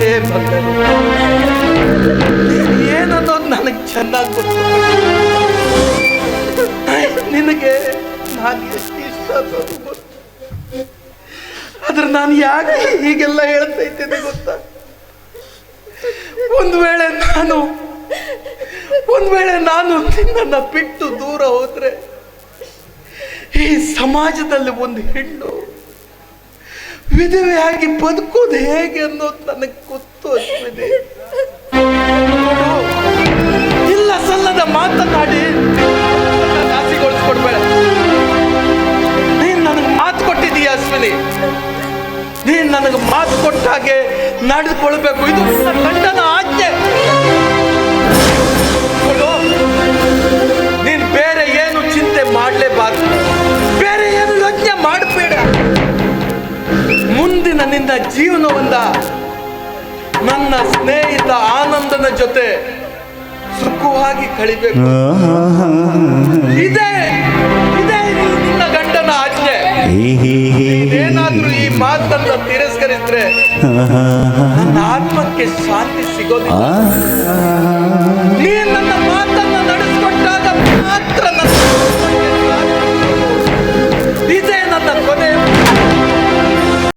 ಹೇ ಬಂದರು, ಏನನ್ನೋದು ನನಗೆ ಚೆನ್ನಾಗಿ ಗೊತ್ತು. ನಿನಗೆ ನಾನು ಎಷ್ಟು ಇಷ್ಟ ಅನ್ನೋದು ಗೊತ್ತು. ಆದ್ರೆ ನಾನು ಯಾಕೆ ಹೀಗೆಲ್ಲ ಹೇಳ್ತಾ ಇದ್ದೇನೆ ಗೊತ್ತಾ? ಒಂದು ವೇಳೆ ನಾನು ನಿನ್ನನ್ನ ಬಿಟ್ಟು ದೂರ ಹೋದ್ರೆ ಈ ಸಮಾಜದಲ್ಲಿ ಒಂದು ಹೆಣ್ಣು ವಿಧವೆಯಾಗಿ ಬದುಕೋದು ಹೇಗೆ ಅನ್ನೋದು ನನಗೆ ಗೊತ್ತು. ಅಶ್ವಿನಿ, ಇಲ್ಲ ಸಲ್ಲದ ಮಾತನಾಡಿ ಆಸೆಗೊಳಿಸ್ಕೊಡ್ಬೇಡ. ನೀನ್ ನನಗೆ ಮಾತು ಕೊಟ್ಟಿದೀಯ ಅಶ್ವಿನಿ, ನೀನ್ ನನಗೆ ಮಾತು ಕೊಟ್ಟ ಹಾಗೆ ನಡೆದುಕೊಳ್ಬೇಕು. ಇದು ಗಂಡನ ಆಜ್ಞೆ. ನೀನ್ ಬೇರೆ ಏನು ಚಿಂತೆ ಮಾಡಲೇಬಾರದು, ಬೇರೆ ಏನು ಯೋಚನೆ ಮಾಡಬೇಡ. ಮುಂದಿನ ನಿನ್ನ ಜೀವನವನ್ನ ನನ್ನ ಸ್ನೇಹಿತ ಆನಂದನ ಜೊತೆ ಸುಖವಾಗಿ ಕಳಿಬೇಕು. ಇದೇ ನಿನ್ನ ಗಂಡನ ಆಜ್ಞೆ. ಏನಾದ್ರೂ ಈ ಮಾತನ್ನ ತಿರಸ್ಕರಿಸಿದ್ರೆ ನನ್ನ ಆತ್ಮಕ್ಕೆ ಶಾಂತಿ ಸಿಗೋದಿಲ್ಲ. ನೀನ್ ನನ್ನ ಮಾತ